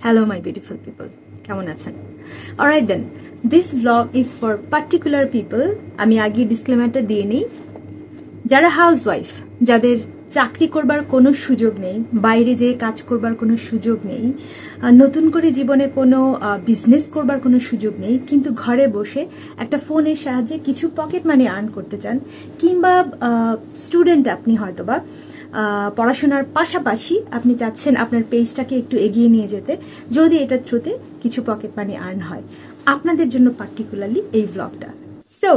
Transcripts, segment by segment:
Hello my beautiful people, কেমন আছেন? Alright then, this vlog is for particular people. আমি আগে ডিসক্লেমারটা দিয়ে নেই। যারা হাউসওয়াইফ, যাদের চাকরি করবার কোনো সুযোগ নেই, বাইরে যেয়ে কাজ করবার কোনো সুযোগ নেই, নতুন করে জীবনে কোনো বিজনেস করবার কোনো সুযোগ নেই, কিন্তু ঘরে বসে একটা ফোনের সাহায্যে কিছু পকেট মানি আর্ন করতে চান, কিংবা স্টুডেন্ট আপনি হয়তোবা পড়াশোনার পাশাপাশি আপনি চাচ্ছেন আপনার পেজটাকে একটু এগিয়ে নিয়ে যেতে, যদি এটার থ্রুতে কিছু পকেট মানি আর্ন হয়, আপনাদের জন্য পার্টিকুলারলি এই ব্লগটা। সো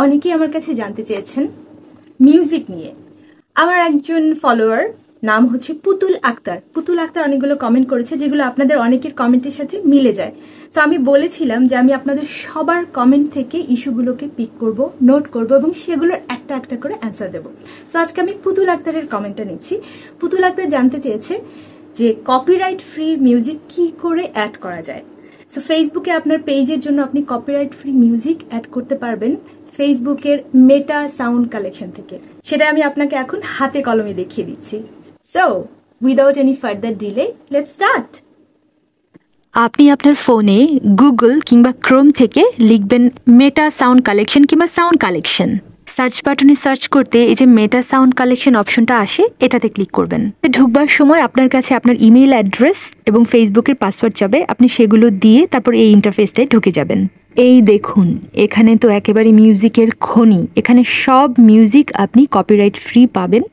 অনেকেই আমার কাছে জানতে চেয়েছেন মিউজিক নিয়ে। আমার একজন ফলোয়ার নাম হচ্ছে পুতুল আক্তার। পুতুল আক্তার অনেকগুলো কমেন্ট করেছে, যেগুলো আপনাদের অনেকের কমেন্টের সাথে মিলে যায়। তো আমি বলেছিলাম যে আমি আপনাদের সবার কমেন্ট থেকে ইস্যুগুলোকে পিক করব, নোট করব এবং সেগুলোর একটা একটা করে অ্যান্সার দেবো। সো আজকে আমি পুতুল আক্তারের কমেন্টটা নিচ্ছি। পুতুল আক্তার জানতে চেয়েছে যে কপিরাইট ফ্রি মিউজিক কি করে অ্যাড করা যায়। সো ফেসবুকে আপনার পেজের জন্য আপনি কপিরাইট ফ্রি মিউজিক অ্যাড করতে পারবেন ফেসবুকের মেটা সাউন্ড কালেকশন থেকে। সেটা আমি আপনাকে এখন হাতে কলমে দেখিয়ে দিচ্ছি। So without any further delay, let's start. আপনি আপনার ফোনে গুগল কিংবা ক্রোম থেকে লিখবেন মেটা সাউন্ড কালেকশন কিংবা সাউন্ড কালেকশন। সার্চ বাটনে সার্চ করতে এই যে মেটা সাউন্ড কালেকশন অপশনটা আসে, এটাতে ক্লিক করবেন। ঢুকবার সময় আপনার কাছে আপনার ইমেইল অ্যাড্রেস এবং ফেসবুকের পাসওয়ার্ড যাবে, আপনি সেগুলো দিয়ে তারপর এই ইন্টারফেসটায় ঢুকে যাবেন। এই দেখুন, এখানে তো একেবারে মিউজিকের খনি। এখানে সব মিউজিক আপনি কপিরাইট ফ্রি পাবেন।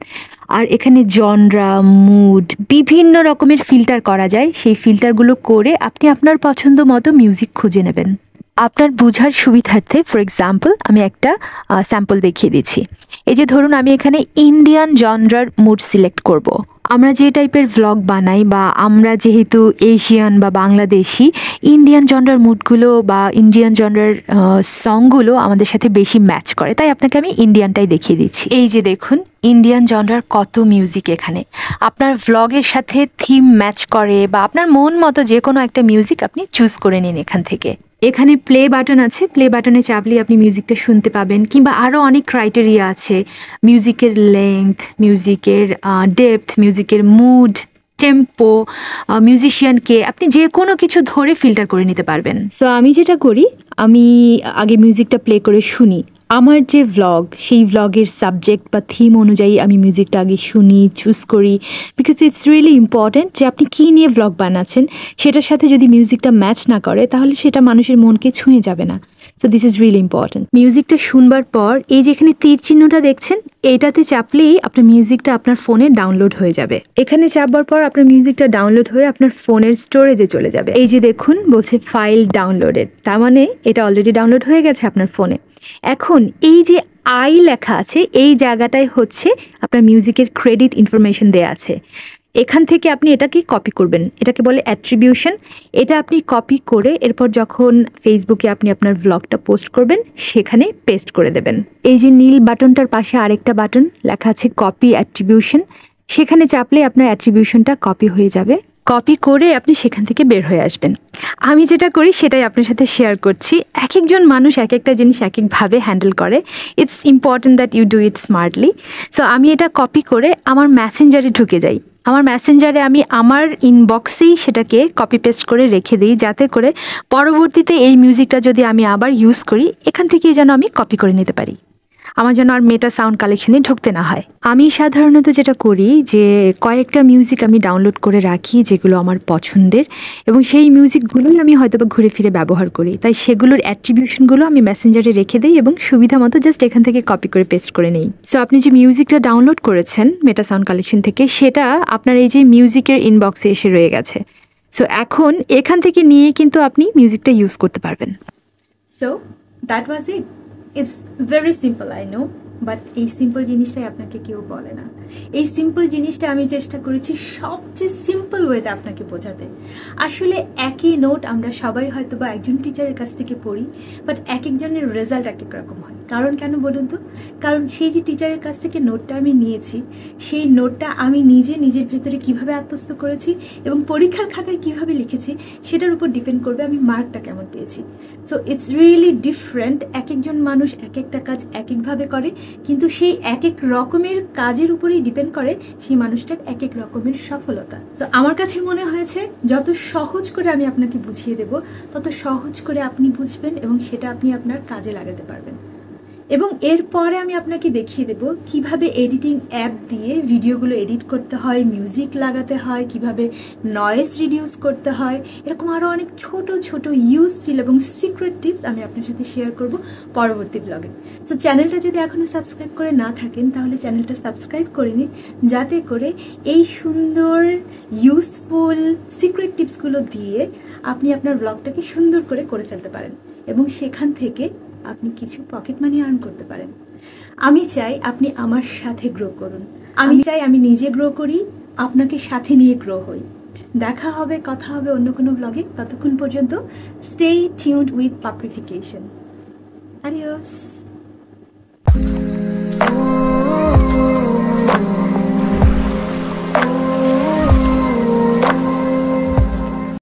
আর এখানে জনরা, মুড, বিভিন্ন রকমের ফিল্টার করা যায়। সেই ফিল্টারগুলো করে আপনি আপনার পছন্দ মতো মিউজিক খুঁজে নেবেন। আপনার বোঝার সুবিধার্থে ফর এক্সাম্পল আমি একটা স্যাম্পল দেখিয়ে দিচ্ছি। এই যে ধরুন, আমি এখানে ইন্ডিয়ান জনরার মুড সিলেক্ট করব। আমরা যে টাইপের ভ্লগ বানাই, বা আমরা যেহেতু এশিয়ান বা বাংলাদেশি, ইন্ডিয়ান জনরার মুডগুলো বা ইন্ডিয়ান জনরার সংগুলো আমাদের সাথে বেশি ম্যাচ করে, তাই আপনাকে আমি ইন্ডিয়ানটাই দেখিয়ে দিচ্ছি। এই যে দেখুন, ইন্ডিয়ান জনরার কত মিউজিক এখানে। আপনার ভ্লগের সাথে থিম ম্যাচ করে, বা আপনার মন মতো যে কোনো একটা মিউজিক আপনি চুজ করে নিন এখান থেকে। এখানে প্লে বাটন আছে, প্লে বাটনে চাপলে আপনি মিউজিকটা শুনতে পাবেন, কিংবা আরও অনেক ক্রাইটেরিয়া আছে। মিউজিকের লেংথ, মিউজিকের ডেপথ, মিউজিকের মুড, টেম্পো, মিউজিশিয়ানকে আপনি যে কোনো কিছু ধরে ফিল্টার করে নিতে পারবেন। সো আমি যেটা করি, আমি আগে মিউজিকটা প্লে করে শুনি। আমার যে ভ্লগ, সেই ভ্লগের সাবজেক্ট বা থিম অনুযায়ী আমি মিউজিকটা আগে শুনি, চুজ করি, বিকজ ইটস রিয়েলি ইম্পর্ট্যান্ট যে আপনি কী নিয়ে ভ্লগ বানাচ্ছেন সেটার সাথে যদি মিউজিকটা ম্যাচ না করে, তাহলে সেটা মানুষের মনকে ছুঁয়ে যাবে না। So this is really important. মিউজিকটা শুনবার পর এই যে এখানে তীর চিহ্নটা দেখছেন, এইটাতে চাপলেই আপনার মিউজিকটা আপনার ফোনে ডাউনলোড হয়ে যাবে। এখানে চাপবার পর আপনার মিউজিকটা ডাউনলোড হয়ে আপনার ফোনের স্টোরেজে চলে যাবে। এই যে দেখুন, বলছে ফাইল ডাউনলোডেড, তার মানে এটা অলরেডি ডাউনলোড হয়ে গেছে আপনার ফোনে। এখন এই যে আই লেখা আছে, এই জায়গাটায় হচ্ছে আপনার মিউজিকের ক্রেডিট ইনফরমেশন দেয়া আছে। এখান থেকে আপনি এটাকে কপি করবেন, এটাকে বলে অ্যাট্রিবিউশন। এটা আপনি কপি করে এরপর যখন ফেসবুকে আপনি আপনার ভ্লগটা পোস্ট করবেন, সেখানে পেস্ট করে দেবেন। এই যে নীল বাটনটার পাশে আরেকটা বাটন লেখা আছে কপি অ্যাট্রিবিউশন, সেখানে চাপলে আপনার অ্যাট্রিবিউশনটা কপি হয়ে যাবে। কপি করে আপনি সেখান থেকে বের হয়ে আসবেন। আমি যেটা করি সেটাই আপনার সাথে শেয়ার করছি। এক একজন মানুষ এক একটা জিনিস এক একভাবে হ্যান্ডেল করে। It's important that you do it smartly. So আমি এটা কপি করে আমার মেসেঞ্জারে ঢুকে যাই। আমার মেসেঞ্জারে আমি আমার ইনবক্সেই সেটাকে কপি পেস্ট করে রেখে দিই, যাতে করে পরবর্তীতে এই মিউজিকটা যদি আমি আবার ইউজ করি, এখান থেকেই যেন আমি কপি করে নিতে পারি, আমার যেন আর মেটা সাউন্ড কালেকশনে ঢুকতে না হয়। আমি সাধারণত যেটা করি যে কয়েকটা মিউজিক আমি ডাউনলোড করে রাখি যেগুলো আমার পছন্দের, এবং সেই মিউজিকগুলোই আমি হয়তো বা ঘুরে ফিরে ব্যবহার করি। তাই সেগুলোর অ্যাট্রিবিউশনগুলো আমি মেসেঞ্জারে রেখে দিই এবং সুবিধা মতো জাস্ট এখান থেকে কপি করে পেস্ট করে নিই। সো আপনি যে মিউজিকটা ডাউনলোড করেছেন মেটা সাউন্ড কালেকশন থেকে, সেটা আপনার এই যে মিউজিকের ইনবক্সে এসে রয়ে গেছে। সো এখন এখান থেকে নিয়ে কিন্তু আপনি মিউজিকটা ইউজ করতে পারবেন। So that was it. It's very simple, I know, but এই সিম্পল জিনিসটাই আপনাকে কেউ বলে না। এই সিম্পল জিনিসটা আমি চেষ্টা করেছি সবচেয়ে সিম্পল ওয়েতে আপনাকে বোঝাতে। আসলে একই নোট আমরা সবাই হয়তো বা একজন টিচারের কাছ থেকে পড়ি, বাট এক একজনের রেজাল্ট এক এক রকম হয়। কারণ কেন বলুন তো? কারণ সেই যে টিচারের কাছ থেকে নোটটা আমি নিয়েছি, সেই নোটটা আমি নিজের ভেতরে কিভাবে আত্মস্থ করেছি এবং পরীক্ষার খাতায় কিভাবে লিখেছি সেটার উপর ডিপেন্ড করবে আমি মার্কটা কেমন পেয়েছি। So it's really different. এক একজন মানুষ এক একটা কাজ এক একভাবে করে, কিন্তু সেই এক এক রকমের কাজের উপরেই ডিপেন্ড করে সেই মানুষটার এক এক রকমের সফলতা। তো আমার কাছে মনে হয়েছে যত সহজ করে আমি আপনাকে বুঝিয়ে দেব, তত সহজ করে আপনি বুঝবেন এবং সেটা আপনি আপনার কাজে লাগাতে পারবেন। এবং এরপরে আমি আপনাকে দেখিয়ে দেব কিভাবে এডিটিং অ্যাপ দিয়ে ভিডিওগুলো এডিট করতে হয়, মিউজিক লাগাতে হয়, কিভাবে নয়েজ রিডিউস করতে হয়, এরকম আরও অনেক ছোট ছোট ইউজফুল এবং সিক্রেট টিপস আমি আপনার সাথে শেয়ার করব পরবর্তী ব্লগে। সো চ্যানেলটা যদি এখনো সাবস্ক্রাইব করে না থাকেন তাহলে চ্যানেলটা সাবস্ক্রাইব করে নিন, যাতে করে এই সুন্দর ইউজফুল সিক্রেট টিপসগুলো দিয়ে আপনি আপনার ব্লগটাকে সুন্দর করে ফেলতে পারেন এবং সেখান থেকে আপনি কিছু পকেট মানি আর্ন করতে পারেন। আমি চাই আপনি আমার সাথে গ্রো করুন, আমি চাই আমি নিজে গ্রো করি, আপনাকে সাথে নিয়ে গ্রো হই। দেখা হবে, কথা হবে অন্য কোনো ব্লগে। ততক্ষণ পর্যন্ত স্টে টিউনড উইথ পাপড়িফিকেশন। আডিওস।